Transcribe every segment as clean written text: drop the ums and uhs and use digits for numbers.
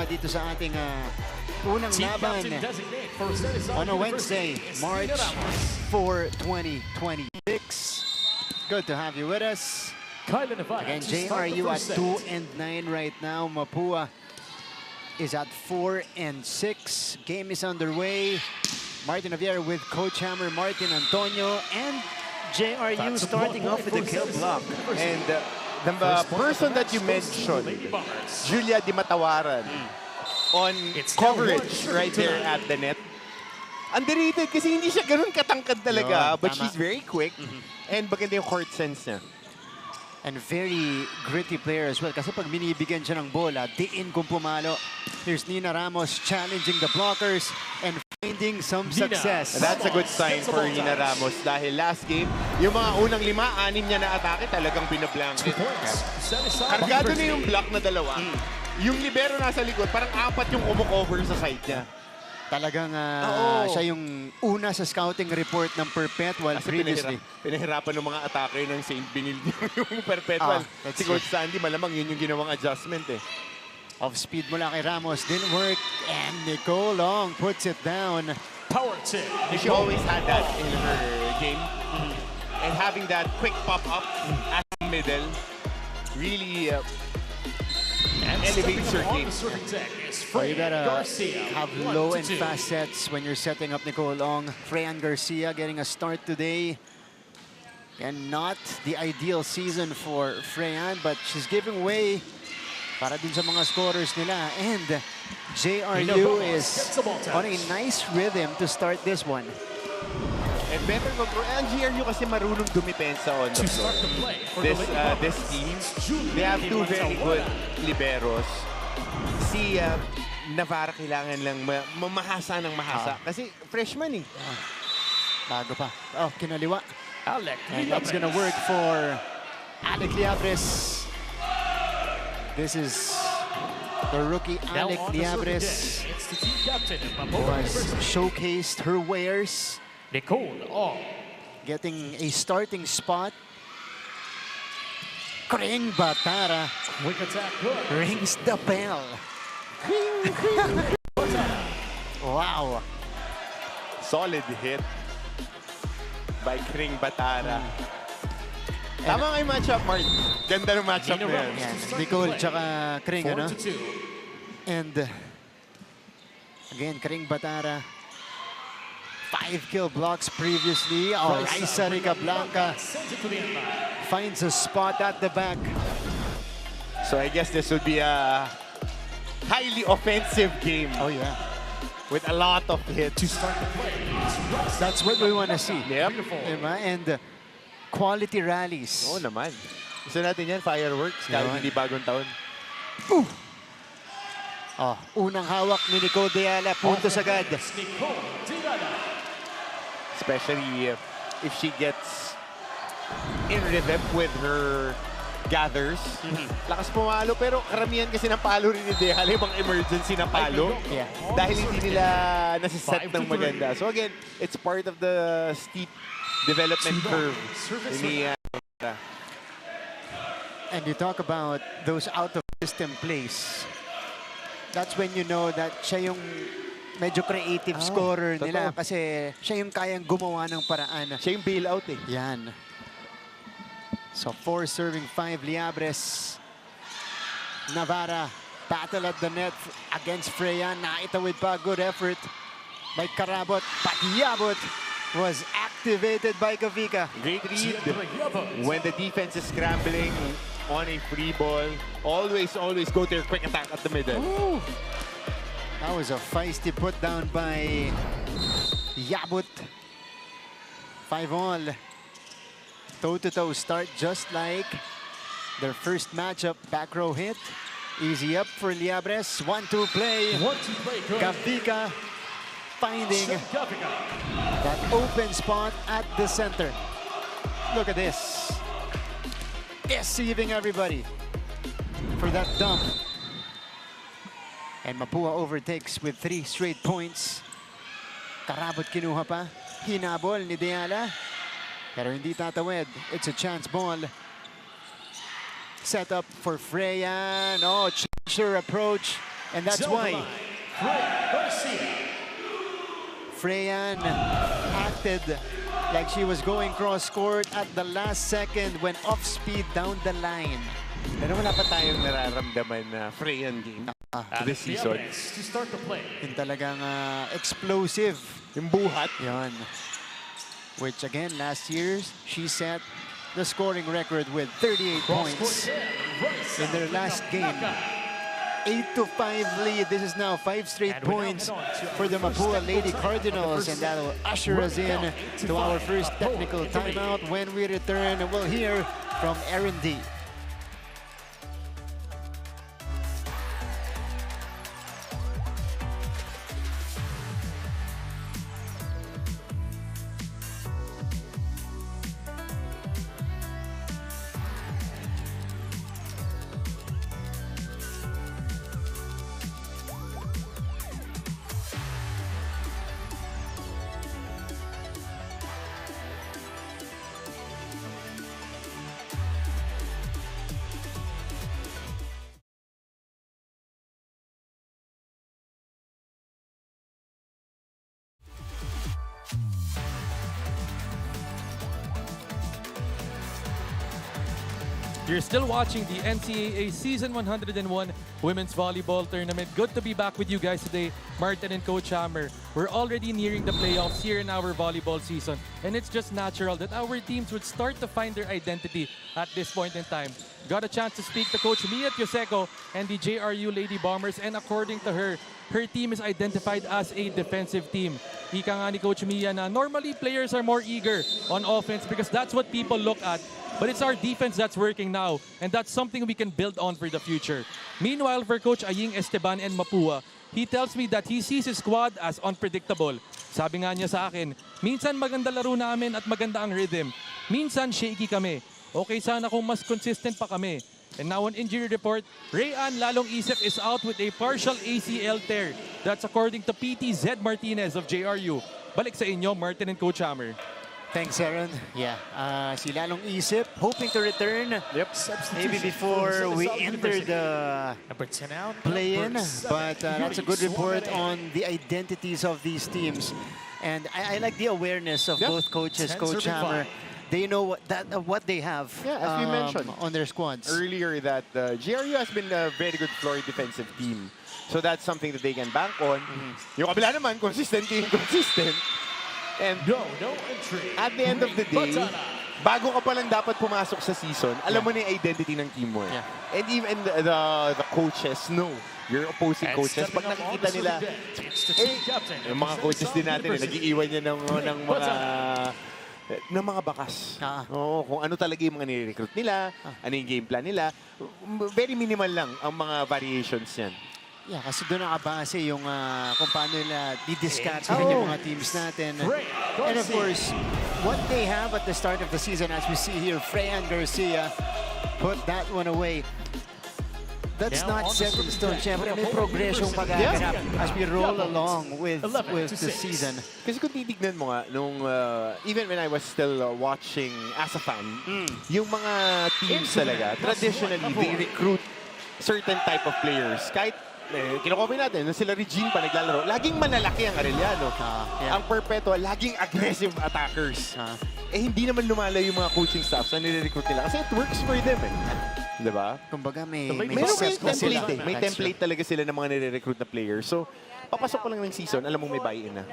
Mapua dito sa ating unang laban on a Wednesday, March 4, 2026. Good to have you with us. Again, JRU at 2-9 right now. Mapua is at 4-6. Game is underway. Martin Javier with Coach Hammer, Martin Antonio, and JRU starting off with the kill block. And the person that you mentioned, Julia Di Matawaran, on coverage right there at the net. Underrated kasi hindi siya ganun katangkad talaga, but she's very quick and maganda yung court sense niya. And very gritty player as well kasi pag binibigyan siya ng bola, diin kung pumalo. Here's Nina Ramos challenging the blockers and finding some success. And that's a good sign for Nina Ramos dahil last game, yung mga unang 5, 6 niya na atake talagang binablanket. Kargado na yung block na dalawa. Yung libero nasa likod, parang 4 yung umukover sa side niya. Talagang siya yung una sa scouting report ng Perpetual previously. Pinahirapan ng mga atake ng St. Benil yung Perpetual. Si Coach Sandy, malamang yun yung ginawang adjustment eh. Off speed mula kay Ramos, didn't work, and Nicole Long puts it down. Power tip. She always had that in her game. And having that quick pop-up at the middle really elevates her game. You gotta have low and fast sets when you're setting up Nicole Long. Freyan Garcia getting a start today. And not the ideal season for Freyan, but she's giving way para dun sa mga scorers nila. And JRU is on a nice rhythm to start this one. And better control. Ang JRU kasi marunong dumipensa on the floor. This team, they have 2 very good liberos. Si Navarra kailangan lang mahasa ng mahasa. Kasi freshman eh. Bago pa. Oh, kinaliwa. And that's gonna work for Alec Liabres. This is the rookie Alec Liabres, who has showcased her wares. Nicole Long getting a starting spot. Kring Batara rings the bell. Wow. Solid hit by Kring Batara. Tama nga yung matchup, Mart. Ganda ng matchup na yan. Nicole tsaka Kring, ano? And again, Kring Batara. 5 kill blocks previously. Raisa Ricablanca finds a spot at the back. So I guess this would be a highly offensive game. Oh yeah. With a lot of hits. to start the play. That's what we want to see. Yep. Diba? And quality rallies. Oo naman. Gusto natin yan, fireworks. Kahit hindi bagong taon. Unang hawak ni Nicole Diala. Puntos agad. Especially if she gets in rhythm with her gathers. Lakas pumalo, pero karamihan kasi ng palo rin ni Dehala, yung mga emergency na palo. Dahil hindi nila nasiset ng maganda. So again, it's part of the steep development curve. And you talk about those out-of-system plays. That's when you know that siya yung medyo creative scorer nila kasi siya yung kayang gumawa ng paraan. Siya yung bailout eh. Yan. So 4 serving 5 Liabres. Navarra battle at the net against Freya. Naitawid pa, good effort by Karabot. But Yabot was activated by Kavika. Great read. When the defense is scrambling on a free ball, always go to your quick attack at the middle. Ooh. That was a feisty put down by Yabut. 5-all. Toe-to-toe start just like their first matchup. Back row hit. Easy up for Liabres. 1-2 play. Kavika finding that open spot at the center. Look at this. Deceiving everybody for that dump. And Mapua overtakes with 3 straight points. Karabot kinuha pa. Hinabol ni Deala. Pero hindi tatawid. It's a chance ball. Set up for Freya. No, change her approach. And that's why Freyan acted like she was going cross-court at the last second when off-speed down the line. Pero wala pa tayong nararamdaman na Freyan game this season. Yung talagang explosive. Yung buhat. Yan. Which again, last year, she set the scoring record with 38 points in their last game. 8-5 lead. This is now 5 straight points for the Mapua Lady Cardinals, and that will usher us in to our first technical timeout. When we return, we'll hear from Erin D. You're still watching the NCAA Season 101 Women's Volleyball Tournament. Good to be back with you guys today, Martin and Coach Hammer. We're already nearing the playoffs here in our volleyball season, and it's just natural that our teams would start to find their identity at this point in time. Got a chance to speak to Coach Mia Tioseco and the JRU Lady Bombers, and according to her, her team is identified as a defensive team. Ika nga ni Coach Mia na normally players are more eager on offense because that's what people look at. But it's our defense that's working now, and that's something we can build on for the future. Meanwhile, for Coach Aying Esteban and Mapua, he tells me that he sees his squad as unpredictable. Sabi nga niya sa akin, minsan maganda laro namin at maganda ang rhythm. Minsan shaky kami. Okay sana kung mas consistent pa kami. And now on injury report, Rayan Lalong Isip is out with a partial ACL tear. That's according to PT Zed Martinez of JRU. Balik sa inyo, Martin and Coach Hammer. Thanks, Aaron. Yeah, si Lalong Isip hoping to return. Yep. Maybe before we enter the play-in, but that's a good report on the identities of these teams. And I like the awareness of both coaches, Coach Hammer. They know what they have as we mentioned on their squads. Earlier that JRU has been a very good floor defensive team. So that's something that they can bank on. Yung kabila naman, consistently inconsistent. And at the end of the day, bago ka pa lang dapat pumasok sa season, alam mo na yung identity ng team mo. And even the coaches know, your opposing coaches, pag nakikita nila, yung mga coaches din natin, nag-iiwan niya ng mga bakas. Oo, kung ano talaga yung mga nire-recruit nila, ano yung game plan nila. Very minimal lang ang mga variations yan. Yeah, kasi doon nakabase yung kung paano nila didiscard yung mga teams natin. And of course, what they have at the start of the season, as we see here, Freyan Garcia put that one away. That's not set in stone. Siyempre, may progression pag-aganap as we roll along with the season. Kasi kung titignan mo nga, even when I was still watching as a fan, yung mga teams talaga, traditionally, they recruit certain type of players. Kahit kinokopy natin, nung sila Regine pa naglalaro, laging malalaki ang Arellano. Ang Perpetual, laging aggressive attackers. Hindi naman lumalayo yung mga coaching staffs na nire-recruit nila kasi it works for them Diba? Kumbaga may template May template talaga sila ng mga nire-recruit na players. So, papasok ko lang ng season, alam mo may buy-in na.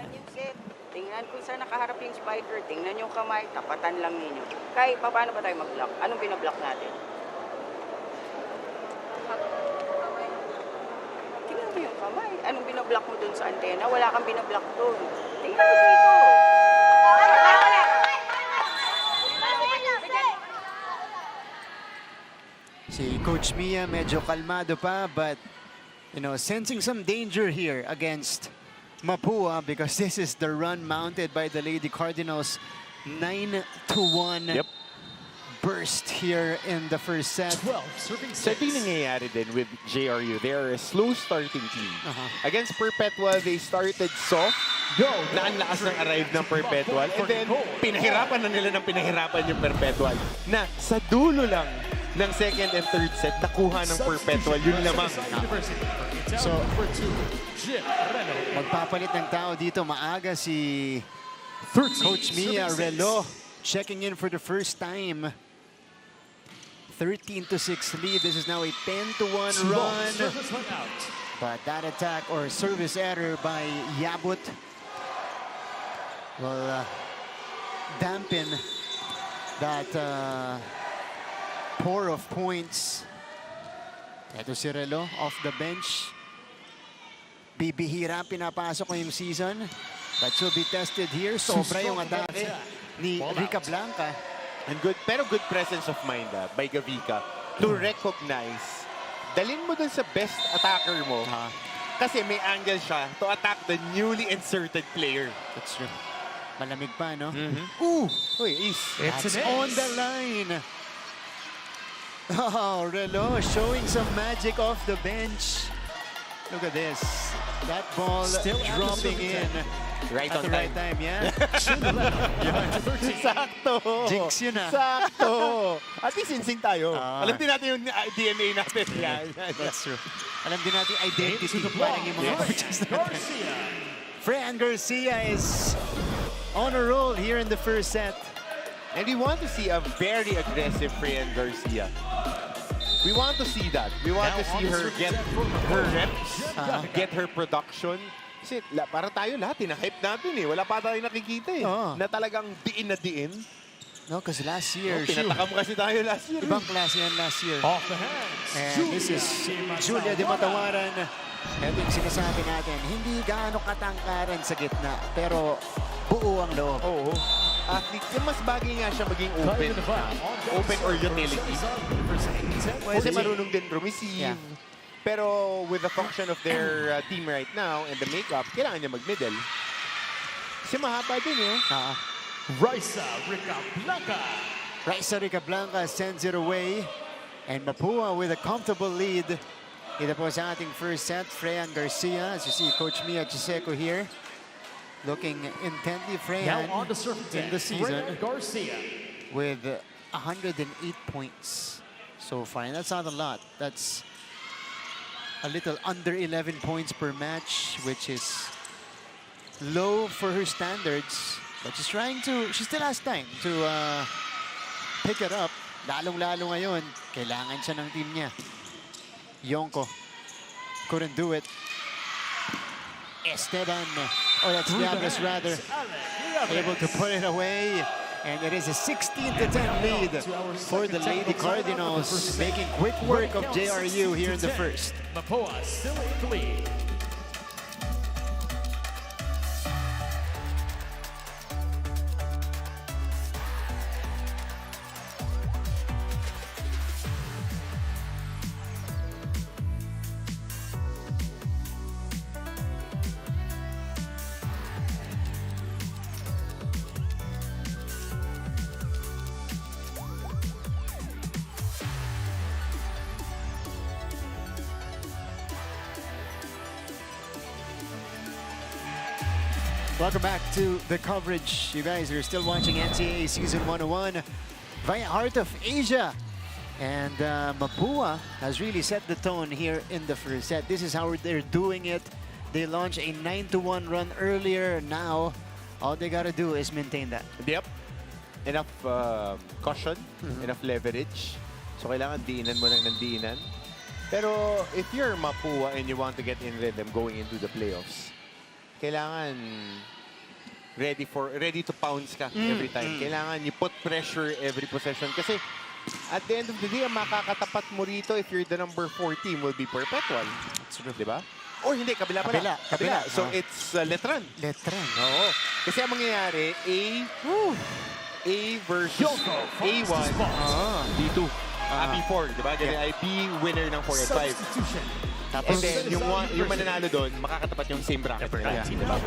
Tingnan kung saan nakaharap yung spiker, tingnan yung kamay, tapatan lang ninyo. Kaya paano ba tayo mag-block? Anong binablock natin? Tingnan mo yung kamay. Anong binablock mo dun sa antena? Wala kang binablock dun. Tingnan mo dito. Si Coach Mia medyo kalmado pa, but sensing some danger here against Mapua because this is the run mounted by the Lady Cardinals. 9-1 burst here in the first set. So ito yung nangyayari din with JRU. They are a slow starting team. Against Perpetual, they started soft. Na ang lakas ng arrive ng Perpetual. And then, pinahirapan na nila ng pinahirapan yung Perpetual. Na sa dulo lang ng second and third set, nakuha ng Perpetual. Yun lamang. So, number 2, JRU. magpapalit ng tao dito. Maaga si 13, Coach Mia serving Relo six. checking in for the first time. 13-6 lead. This is now a 10-1 run. Service went out. But that attack or service error by Yabut will dampen that pour of points. Ito si Relo off the bench. Bibihira pinapasok ngayong season. That should be tested here. Sobra yung atake ni Rica Blanca. And pero good presence of mind by Gavica to recognize. Dalin mo dun sa best attacker mo. Kasi may angle siya to attack the newly inserted player. That's true. Malamig pa, no? Ooh! Uy, ace. That's on the line. Oh, Relo showing some magic off the bench. Look at this. That ball Still dropping in Right at on the right time. time. Yeah. Sakto! Jinx yun, ah. Sakto! At least insync tayo. Ah. Alam din natin yung DNA natin. Yan. That's true. Alam din natin yung identity. To the block. Parang yung mga coaches natin. Garcia. Fran Garcia is on a roll here in the first set. And we want to see a very aggressive Fran Garcia. We want to see that. We want to see her get her reps, get her production. Kasi para tayo lahat, hype natin eh. Wala pa tayo nakikita eh. Na talagang diin na diin. No, because last year, Pinataka mo kasi tayo last year. ibang klase yan last year. Off the hands. And this is Julia Di Matawaran. Ito yung sinasabi natin, hindi gaano katangkaran sa gitna, pero buo ang loob. Oo. Athlete, mas bagay nga siya maging open. Open or utility. Kasi marunong din receive. Yeah. Pero with the function of their team right now and the makeup, kailangan niya mag-middle. Kasi mahaba din eh. Raisa Rica Blanca. Raisa Rica Blanca sends it away. And Mapua with a comfortable lead. Ito po sa ating first set, Freyan Garcia. As you see, Coach Mia Chiseco here. Looking intently, Freyan Now on the serve in the season Garcia. with 108 points so far. And that's not a lot. That's a little under 11 points per match, which is low for her standards. But she's trying to, she still has time to pick it up. Lalong-lalo ngayon, kailangan siya ng team niya. Yonko couldn't do it. Esteban, or that's Diablos rather, able to put it away. And it is a 16-10 lead for the Lady Cardinals, making quick work of JRU here in the first. Mapua still in the lead. Welcome back to the coverage. You guys are still watching NCAA Season 101 via Heart of Asia. And Mapua has really set the tone here in the first set. This is how they're doing it. They launched a 9-1 run earlier. Now, all they gotta do is maintain that. Yep. Enough caution, enough leverage. So kailangan diinan mo lang ng diinan. Pero if you're Mapua and you want to get in rhythm going into the playoffs, kailangan ready to pounce ka every time. Kailangan you put pressure every possession. Kasi at the end of the day, ang makakatapat mo rito if you're the number 4 team will be perpetual. Di ba? Or hindi, kabila pala. Kabila. So it's Letran. Letran. Oo. Kasi ang mangyayari, A versus A1, B2. B4, di ba? Ay B winner ng 4 at 5. Tapos, And then, yung mananalo doon, makakatapat yung same bracket nila. Diba?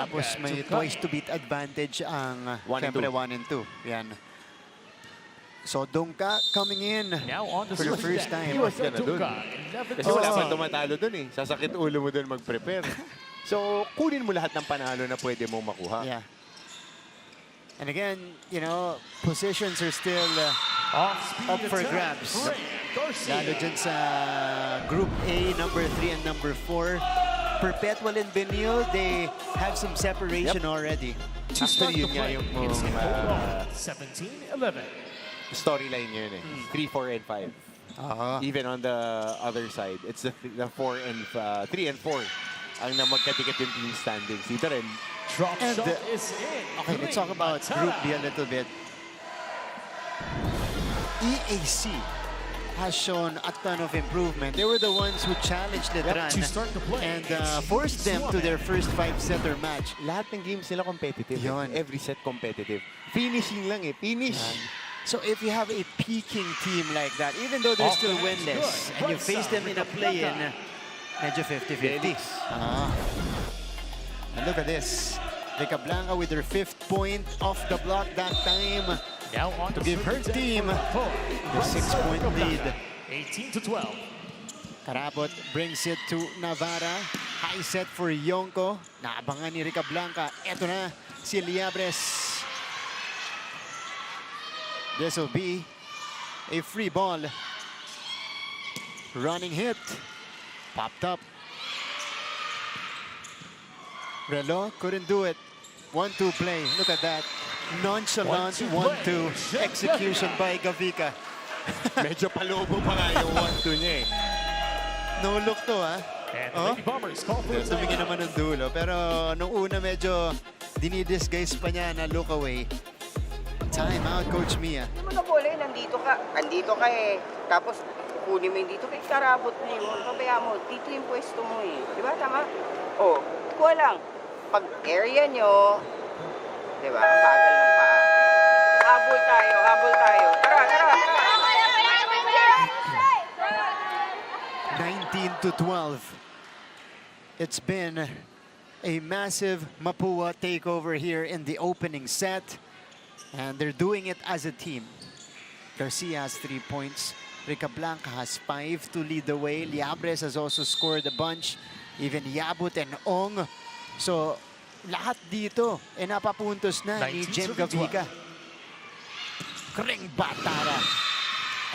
Tapos may twice to beat advantage ang siyempre 1 and 2. Yan. So Dungka coming in for the first time. Iwas ka na doon. Kasi wala pa tumatalo doon eh. Sasakit ulo mo doon mag-prepare. So, kunin mo lahat ng panalo na pwede mong makuha. Yeah. And again, you know, positions are still up for grabs. Lalo dyan sa Group A, number 3 and number 4. Perpetual and Benil, they have some separation already. Actually, yun nga yung 17-11. storyline yun eh. 3, 4, and 5. Even on the other side, it's the 4 and 3 and 4 ang na magkatikat yung team standings. Dito rin. Drop And, shot is in. Okay, let's talk about Group B a little bit. EAC has shown a ton of improvement. They were the ones who challenged Letran and forced them to their first 5-setter match. Lahat ng games nila competitive. Yun. Every set competitive. Finishing lang eh. Finish. So if you have a peaking team like that, even though they're still winless, and you face them in a play-in, medyo 50-50. And look at this. Rica Blanca with her 5th point off the block that time. Now on To give her team the 6-point lead. 18-12. Karabot brings it to Navarra. High set for Yonko. Naabangan ni Rica Blanca. Eto na si Liabres. This will be a free ball. Running hit. Popped up. Relo couldn't do it. 1-2 play. Look at that. Nonchalant 1-2 execution by Gavica. Medyo palobo pa nga yung 1-2 niya eh. No look to, ha? And the Lady Bombers call for a Tumingin timeout. naman ng dulo. Pero nung una medyo dinidisguise pa niya na look away. Time out, Coach Mia. Hindi mo na bola, nandito ka. Andito ka eh. Tapos, kunin mo yung dito. Kaya karabot mo yun. Papaya mo, dito yung pwesto mo eh. Di ba? Tama? Oh, kuha lang. Pag area nyo, di ba? Ang bagal ng paa. Habol tayo, habol tayo. Tara, tara, tara. 19-12. It's been a massive Mapua takeover here in the opening set. And they're doing it as a team. Garcia has 3 points. Rica Blanca has 5 to lead the way. Liabres has also scored a bunch. Even Yabut and Ong. So, lahat dito napapuntos na ni Jem Gavica. Kring Batara.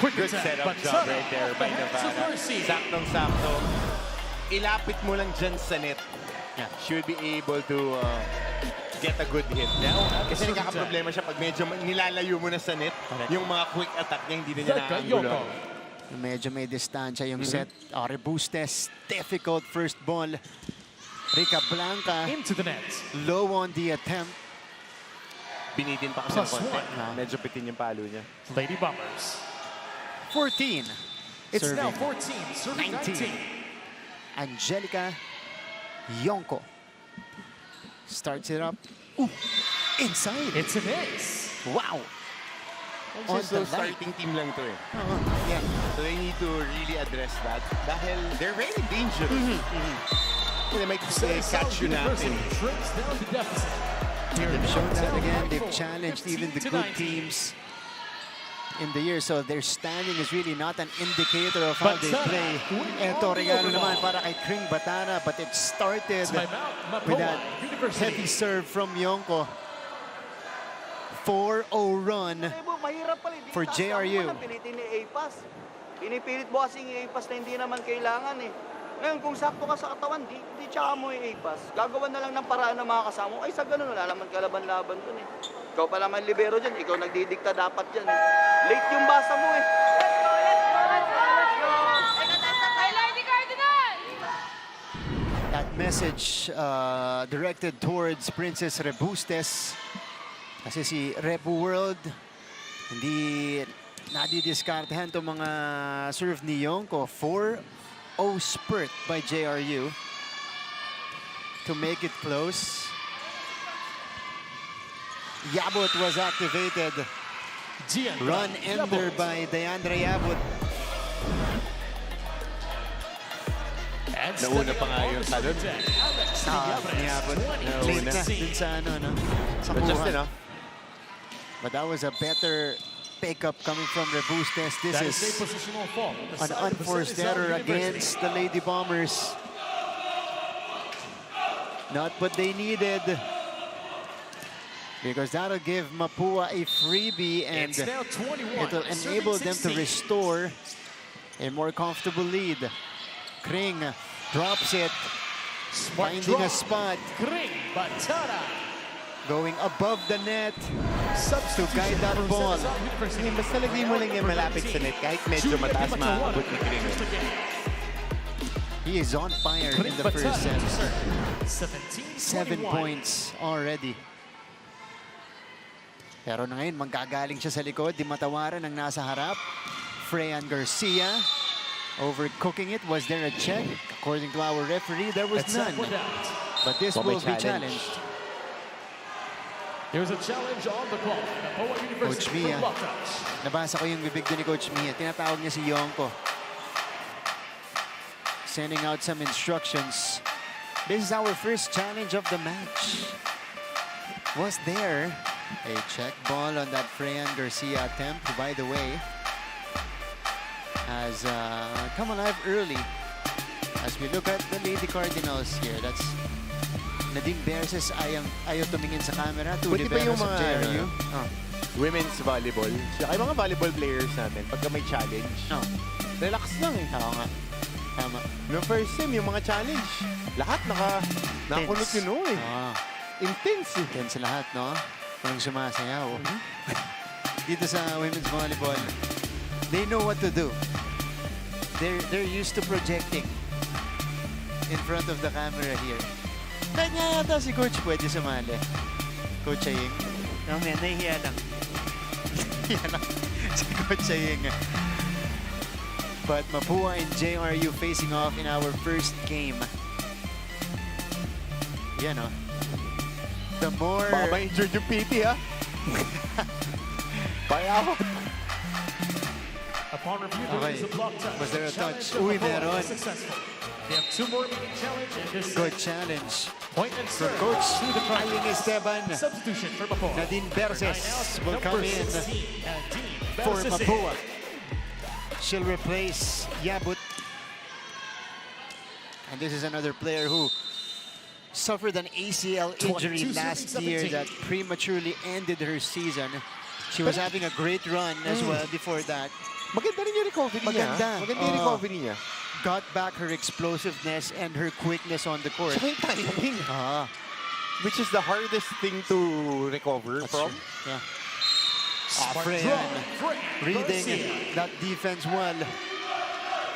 Good setup job right there by Navarra. Saktong-sakto. Ilapit mo lang dyan sa net. Should be able to get a good hit. Kasi nagkakaproblema siya pag medyo nilalayo mo na sa net. Yung mga quick attack niya, hindi na niya nakaangulo. Medyo may distansya yung set. Rebustes, difficult first ball. Rica Blanca Into the net. low on the attempt. Binitin pa kasi ng Plus konti. 1. Medyo pitin yung palo niya. Lady Bombers. 14. It's Serving. now 14, serving 19. Angelica Yonko starts it up. Ooh, inside. It's an ace. Wow. On On the the line. starting team lang to eh. Yeah. So they need to really address that. Dahil they're very dangerous. They might catch you natin. Shrinks down the deficit. They've shown that again. They've challenged even the good 15-19. teams in the year. So their standing is really not an indicator of how they play. Eto, regalo naman para kay Kring Batara. But it started with that heavy serve from Yonko. 4-0 run for JRU. Pilitin ni A-pass. Pinipilit mo kasing A-pass na hindi naman kailangan eh. Ngayon, kung sakto ka sa katawan, di tsaka mo yung A-pass. Gagawan na lang ng paraan ng mga kasama mo. Ay, sa ganun, wala naman kalaban-laban dun eh. Ikaw pa naman libero dyan, ikaw nagdidikta dapat dyan eh. Late yung basa mo eh. That message directed towards Princess Rebustes. Kasi si Rebu World, hindi nadidiskartehan itong mga serve ni Yonko. 4-0 spurt by JRU to make it close. Yabut was activated. Run ender by Deandra Yabut. Nauna pa nga yung talon. Yabut. Late na dun sa ano, no? Sa But just kuha. enough. But that was a better pickup coming from Rebustes. This That is is a positional fault. an unforced error against the Lady Bombers. Not what they needed. Because that'll give Mapua a freebie and It's now 21. it'll enable them to restore A more comfortable lead. Kring drops it. Smart Finding a drop. spot. Kring Batara. Going above the net. Substitution To guide that for ball. Cesar University. Basta lagay mo lang yung malapit sa net kahit medyo mataas maabot ni Kring. He is on fire in Kring the first set. Batara. 7 17-21. points already. Pero na ngayon, manggagaling siya sa likod. Di matawaran ang nasa harap. Freyan Garcia. Overcooking it. Was there a check? According to our referee, there was At set none. point out. But this Well, may will be challenge. challenged. There's a challenge on the clock. Mapua University Coach Mia. for block touch. Nabasa ko yung bibig doon ni Coach Mia. Tinatawag niya si Yonko. Sending out some instructions. This is our first challenge of the match. Was there a check ball on that Freyan Garcia attempt, who, by the way, has come alive early. As we look at the Lady Cardinals here, that's Nadine Berses ayaw tumingin sa camera. To Buti pa yung Liberos of mga JRU. women's volleyball. Saka yung mga volleyball players natin, pagka may challenge, relax lang eh. Oo nga. Tama. Yung first time, yung mga challenge, lahat nakakulot Tense. yun eh. Intense eh. Tense lahat, no? Walang sumasayaw. Dito sa women's volleyball, they know what to do. They're used to projecting in front of the camera here. Kanya yata si Coach pwede sumali. Coach Aying. Mamaya, nahihiya lang. Yan lang. Si Coach Aying. But Mapua and JRU facing off in our first game. Yan, no? The more... Baka ma-injured yung PT ha. Bayawat. Upon review, there Okay. is a block touch. Was there a Challenge touch? of Uy, Mapua meron. is successful. They have 2 more remaining challenge in this set. Good challenge. Point and So serve Coach to the Aying Cardinals. Esteban, Substitution for Mapua. Nadine Nine out, Berses will number come in 16, Nadine for Berses. Mapua. She'll replace Yabut. And this is another player who suffered an ACL injury 22, last 17. year that prematurely ended her season. She was having a great run as well before that. Maganda rin yung recovery niya. Maganda. Maganda yung recovery niya. Got back her explosiveness and her quickness on the court. Saka yung timing. Ah, Which is the hardest thing to recover that's from. true. Yeah. Smart Freyan draw. Kring reading Garcia. that defense well.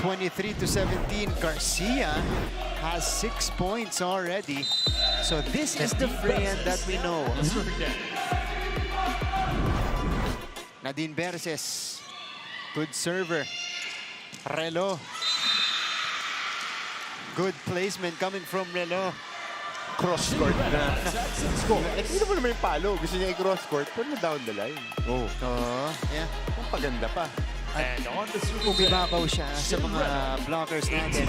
23-17. Garcia has 6 points already. So this is the Freyan that we know. Serving down. Nadine Berses. Good server. Relo. Good placement coming from Relo. Cross-court na. Jackson scores. Nakita mo naman yung palo. Gusto niya i-cross-court, pero na-down the line. Oh, Oh, yeah. ang paganda pa. And on the serving Umibabaw siya sa mga blockers natin.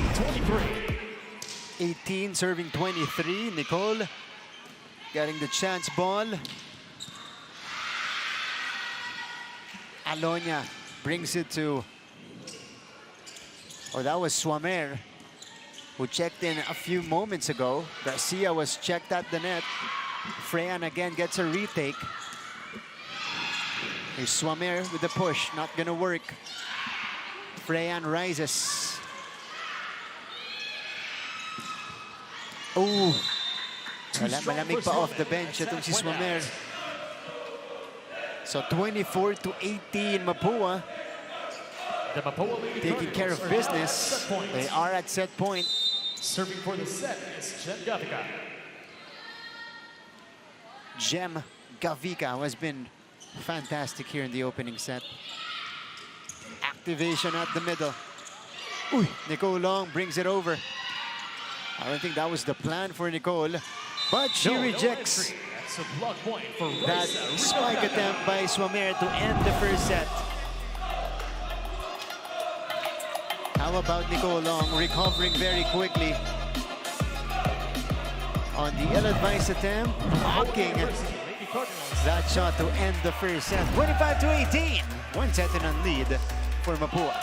23. 18 serving 23. Nicole getting the chance ball. Alonia brings it to... Oh, that was Swamer, who checked in a few moments ago. Garcia was checked at the net. Freyan again gets a retake. Here's Swamer with the push. Not gonna work. Freyan rises. Oh, malamig pa off the bench itong si Swamer. So 24-18 Mapua The Mapua Lady taking care of Cardinals are now at business. set point. They are at set point. Serving for the set is Jen Gavika. Jem Gavika, who has been fantastic here in the opening set. Activation at the middle. Uy, Nicole Long brings it over. I don't think that was the plan for Nicole, but she No rejects entry. That's a block point for that Raisa spike Rivera. attempt by Swamer to end the first set. How about Nicole Long recovering very quickly on the ill-advised attempt, blocking Lady Cardinals. that shot to end the first set. 25-18, 1 set in on lead for Mapua.